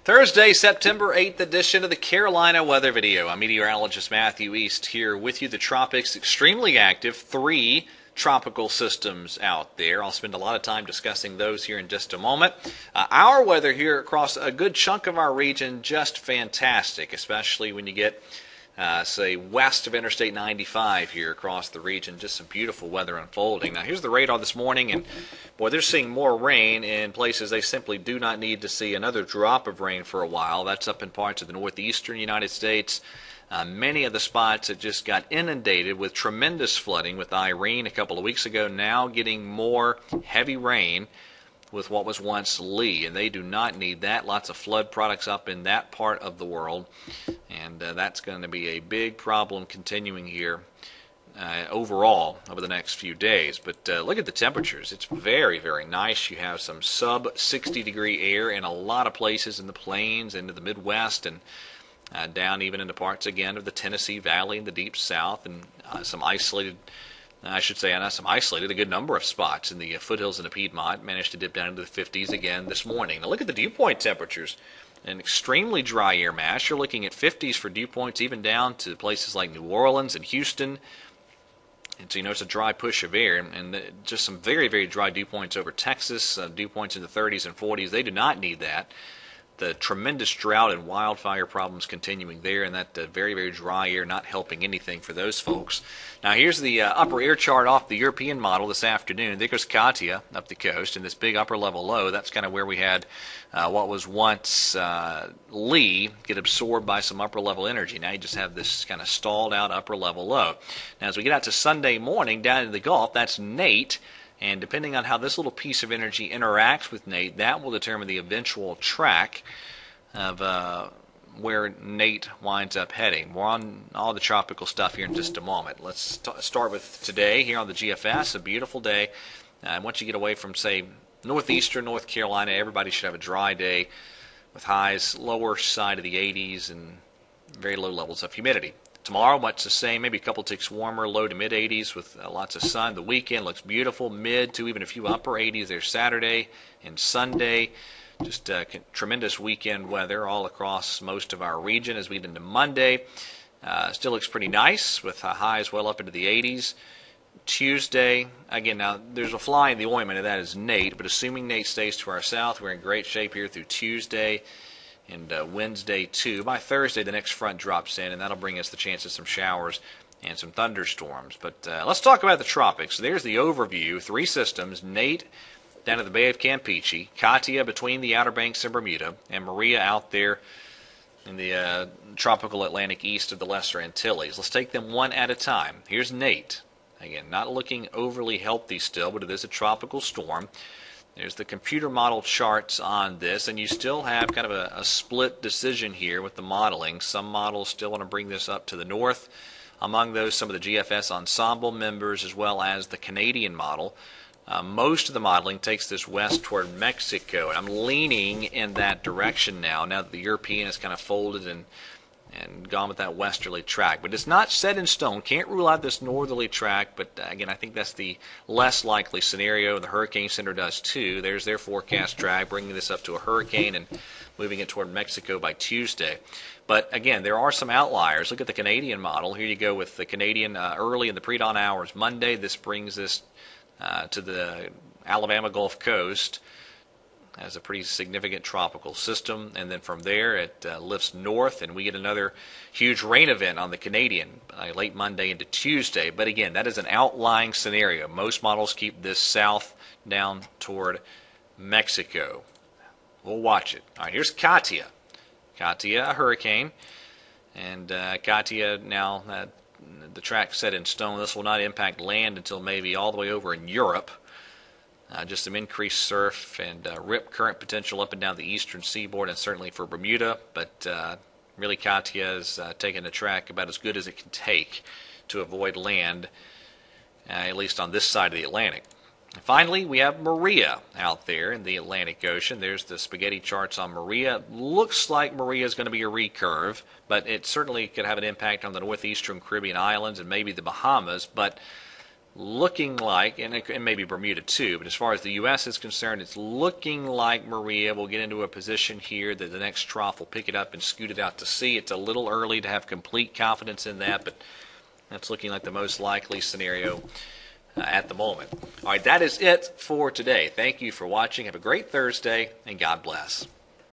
Thursday, September 8th edition of the Carolina Weather Video. I'm meteorologist Matthew East here with you. The tropics extremely active, 3 tropical systems out there. I'll spend a lot of time discussing those here in just a moment. Our weather here across a good chunk of our region, just fantastic, especially when you get say west of Interstate 95 here across the region. Just some beautiful weather unfolding. Now here's the radar this morning, and boy, they're seeing more rain in places they simply do not need to see another drop of rain for a while. That's up in parts of the northeastern United States. Many of the spots that just got inundated with tremendous flooding with Irene a couple of weeks ago, now getting more heavy rain with what was once Lee, and they do not need that. Lots of flood products up in that part of the world, and that's going to be a big problem continuing here overall over the next few days. But look at the temperatures. It's very, very nice. You have some sub-60-degree air in a lot of places in the plains, into the Midwest, and down even into parts, again, of the Tennessee Valley and the Deep South, and some isolated, I should say, not some isolated, a good number of spots in the foothills and the Piedmont managed to dip down into the 50s again this morning. Now look at the dew point temperatures. An extremely dry air mass. You're looking at 50s for dew points, even down to places like New Orleans and Houston. And so, it's a dry push of air, and just some very, very dry dew points over Texas, dew points in the 30s and 40s. They do not need that. The tremendous drought and wildfire problems continuing there, and that very, very dry air not helping anything for those folks. Now here's the upper air chart off the European model this afternoon. There goes Katia up the coast, and this big upper level low, that's kind of where we had what was once Lee get absorbed by some upper level energy. Now you just have this kind of stalled out upper level low. Now as we get out to Sunday morning down in the Gulf, that's Nate. And depending on how this little piece of energy interacts with Nate, that will determine the eventual track of where Nate winds up heading. More on all the tropical stuff here in just a moment. Let's start with today here on the GFS. A beautiful day. Once you get away from, say, northeastern North Carolina, everybody should have a dry day with highs lower side of the 80s and very low levels of humidity. Tomorrow, much the same, maybe a couple ticks warmer, low to mid 80s with lots of sun. The weekend looks beautiful, mid to even a few upper 80s there Saturday and Sunday. Just tremendous weekend weather all across most of our region as we get into Monday. Still looks pretty nice with highs well up into the 80s. Tuesday, again, now there's a fly in the ointment, and that is Nate, but assuming Nate stays to our south, we're in great shape here through Tuesday and Wednesday too. By Thursday, the next front drops in, and that'll bring us the chance of some showers and some thunderstorms. But let's talk about the tropics. There's the overview. 3 systems: Nate down at the Bay of Campeche, Katia between the Outer Banks and Bermuda, and Maria out there in the tropical Atlantic east of the Lesser Antilles. Let's take them one at a time. Here's Nate. Again, not looking overly healthy still, but it is a tropical storm. There's the computer model charts on this, and you still have kind of a split decision here with the modeling. Some models still want to bring this up to the north. Among those, some of the GFS ensemble members, as well as the Canadian model. Most of the modeling takes this west toward Mexico, and I'm leaning in that direction now that the European has kind of folded and gone with that westerly track. But it's not set in stone. Can't rule out this northerly track, but again, I think that's the less likely scenario. The Hurricane Center does too. There's their forecast drag, bringing this up to a hurricane and moving it toward Mexico by Tuesday. But again, there are some outliers. Look at the Canadian model. Here you go with the Canadian early in the pre-dawn hours Monday. This brings us to the Alabama Gulf Coast as a pretty significant tropical system, and then from there it lifts north, and we get another huge rain event on the Canadian late Monday into Tuesday. But again, that is an outlying scenario. Most models keep this south down toward Mexico. We'll watch it. All right, here's Katia. Katia, a hurricane, and Katia now the track set in stone. This will not impact land until maybe all the way over in Europe. Just some increased surf and rip current potential up and down the eastern seaboard, and certainly for Bermuda. But really, Katia is taking the track about as good as it can take to avoid land, at least on this side of the Atlantic. And finally, we have Maria out there in the Atlantic Ocean. There's the spaghetti charts on Maria. Looks like Maria is going to be a recurve, but it certainly could have an impact on the northeastern Caribbean islands and maybe the Bahamas. But looking like, and maybe Bermuda too, but as far as the U.S. is concerned, it's looking like Maria will get into a position here that the next trough will pick it up and scoot it out to sea. It's a little early to have complete confidence in that, but that's looking like the most likely scenario at the moment. All right, that is it for today. Thank you for watching. Have a great Thursday, and God bless.